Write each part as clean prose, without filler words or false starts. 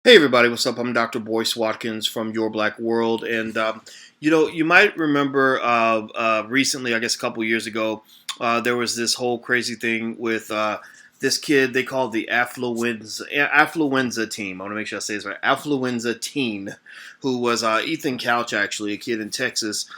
Hey everybody, what's up? I'm Dr. Boyce Watkins from Your Black World, and you might remember recently, I guess a couple years ago, there was this whole crazy thing with this kid they called the Affluenza team. I want to make sure I say this right. Affluenza teen, who was Ethan Couch, actually, a kid in Texas,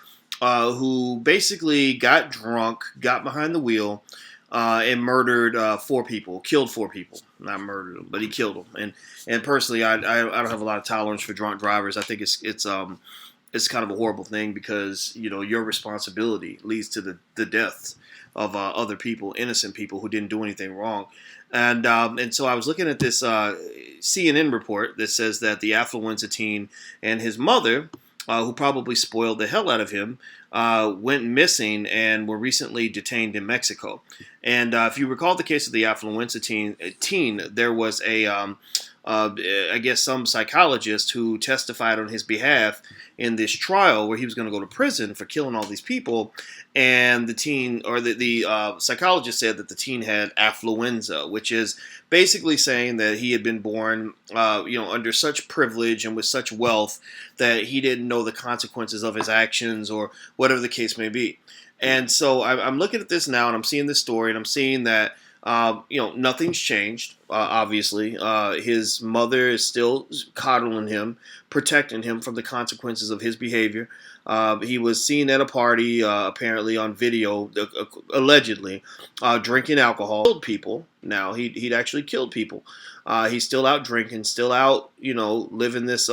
who basically got drunk, got behind the wheel, and murdered four people, killed four people. Not murdered them, but he killed them. And personally, I don't have a lot of tolerance for drunk drivers. I think it's kind of a horrible thing because your responsibility leads to the deaths of other people, innocent people who didn't do anything wrong. And so I was looking at this CNN report that says that the affluenza teen and his mother, who probably spoiled the hell out of him, went missing and were recently detained in Mexico. And if you recall the case of the affluenza teen, there was I guess some psychologist who testified on his behalf in this trial where he was going to go to prison for killing all these people. And the teen, or the psychologist said that the teen had affluenza, which is basically saying that he had been born, under such privilege and with such wealth that he didn't know the consequences of his actions or whatever the case may be. And so I'm looking at this now, and I'm seeing this story, and I'm seeing that nothing's changed. Obviously, his mother is still coddling him, protecting him from the consequences of his behavior. He was seen at a party, apparently on video, allegedly, drinking alcohol. Killed people. Now he'd actually killed people. He's still out drinking, still out, living this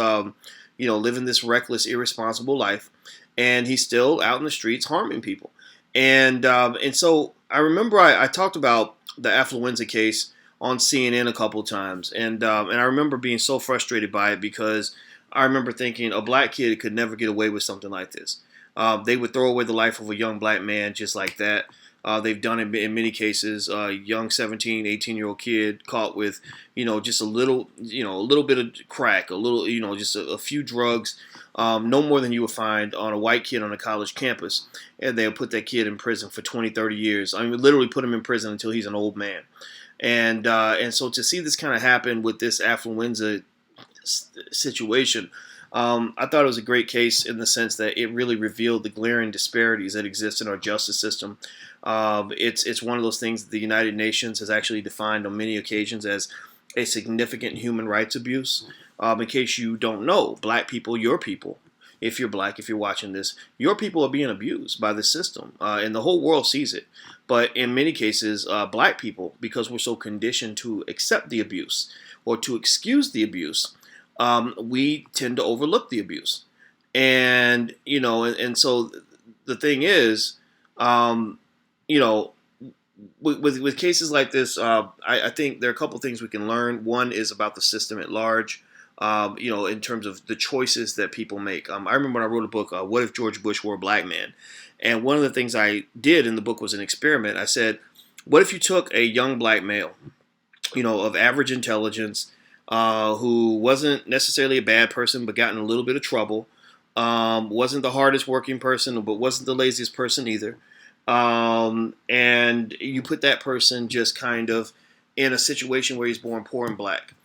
reckless, irresponsible life, and he's still out in the streets harming people. And so I remember I talked about the affluenza case on CNN a couple times, and I remember being so frustrated by it because I remember thinking a black kid could never get away with something like this. They would throw away the life of a young black man just like that. They've done it in many cases. A young 17, 18-year-old kid caught with, just a little bit of crack, a little, just a few drugs, no more than you would find on a white kid on a college campus. And they'll put that kid in prison for 20, 30 years. I mean, literally put him in prison until he's an old man. And so to see this kind of happen with this affluenza situation, I thought it was a great case in the sense that it really revealed the glaring disparities that exist in our justice system. It's one of those things that the United Nations has actually defined on many occasions as a significant human rights abuse. In case you don't know, black people, your people, if you're black, if you're watching this, your people are being abused by the system, and the whole world sees it. But in many cases, black people, because we're so conditioned to accept the abuse or to excuse the abuse, we tend to overlook the abuse. And so the thing is, you know, with cases like this, I think there are a couple things we can learn. One is about the system at large. In terms of the choices that people make. I remember when I wrote a book, What If George Bush Were a Black Man? And one of the things I did in the book was an experiment. I said, what if you took a young black male, of average intelligence, who wasn't necessarily a bad person, but got in a little bit of trouble, wasn't the hardest working person, but wasn't the laziest person either. And you put that person just kind of in a situation where he's born poor and black.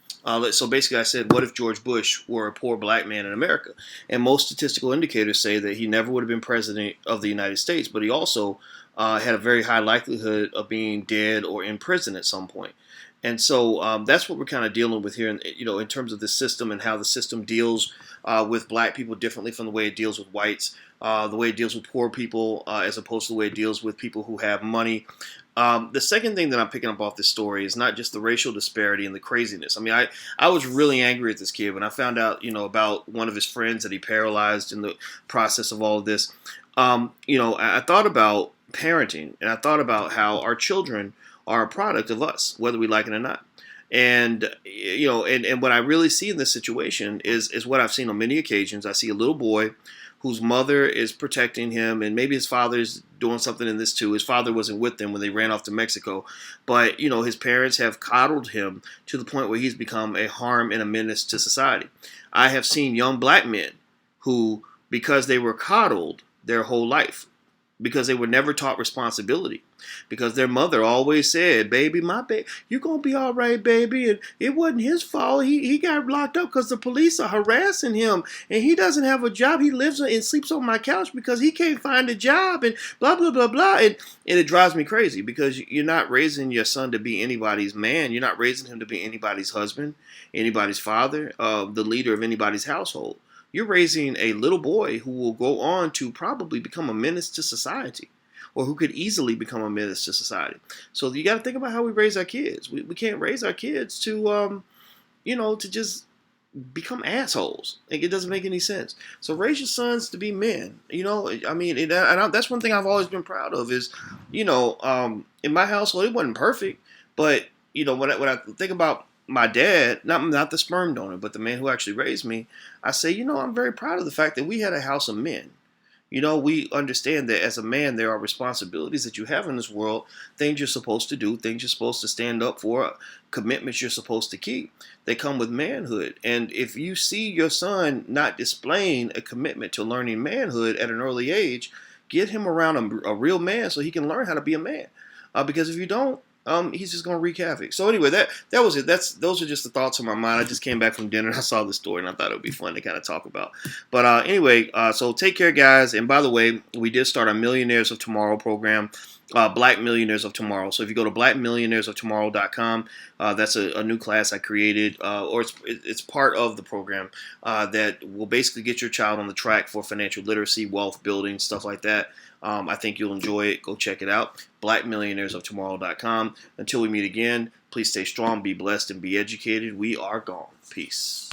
So basically I said, what if George Bush were a poor black man in America? And most statistical indicators say that he never would have been president of the United States, but he also had a very high likelihood of being dead or in prison at some point. And so that's what we're kind of dealing with here, in terms of the system and how the system deals with black people differently from the way it deals with whites, the way it deals with poor people, as opposed to the way it deals with people who have money. The second thing that I'm picking up off this story is not just the racial disparity and the craziness. I mean, I was really angry at this kid when I found out, about one of his friends that he paralyzed in the process of all of this. I thought about parenting, and I thought about how our children are a product of us, whether we like it or not. And what I really see in this situation is what I've seen on many occasions. I see a little boy whose mother is protecting him, and maybe his father's doing something in this too. His father wasn't with them when they ran off to Mexico, but his parents have coddled him to the point where he's become a harm and a menace to society. I have seen young black men who, because they were coddled their whole life, because they were never taught responsibility. Because their mother always said, "Baby, my baby, you're gonna be all right, baby." And it wasn't his fault. He got locked up because the police are harassing him, and he doesn't have a job. He lives and sleeps on my couch because he can't find a job, and blah blah blah blah. And it drives me crazy because you're not raising your son to be anybody's man. You're not raising him to be anybody's husband, anybody's father, the leader of anybody's household. You're raising a little boy who will go on to probably become a menace to society, or who could easily become a menace to society. So you got to think about how we raise our kids. We can't raise our kids to, to just become assholes. Like, it doesn't make any sense. So raise your sons to be men. I mean, that's one thing I've always been proud of is, in my household, it wasn't perfect, but when I think about my dad, not the sperm donor, but the man who actually raised me, I say, I'm very proud of the fact that we had a house of men. We understand that as a man, there are responsibilities that you have in this world, things you're supposed to do, things you're supposed to stand up for, commitments you're supposed to keep. They come with manhood. And if you see your son not displaying a commitment to learning manhood at an early age, get him around a real man so he can learn how to be a man. Because if you don't, he's just gonna wreak havoc. So anyway, that was it. Those are just the thoughts on my mind. I just came back from dinner and I saw this story and I thought it would be fun to kind of talk about. But anyway, so take care, guys. And by the way, we did start our Millionaires of Tomorrow program. Black Millionaires of Tomorrow. So if you go to blackmillionairesoftomorrow.com, that's a new class I created, or it's part of the program that will basically get your child on the track for financial literacy, wealth building, stuff like that. I think you'll enjoy it. Go check it out. blackmillionairesoftomorrow.com. Until we meet again, please stay strong, be blessed, and be educated. We are gone. Peace.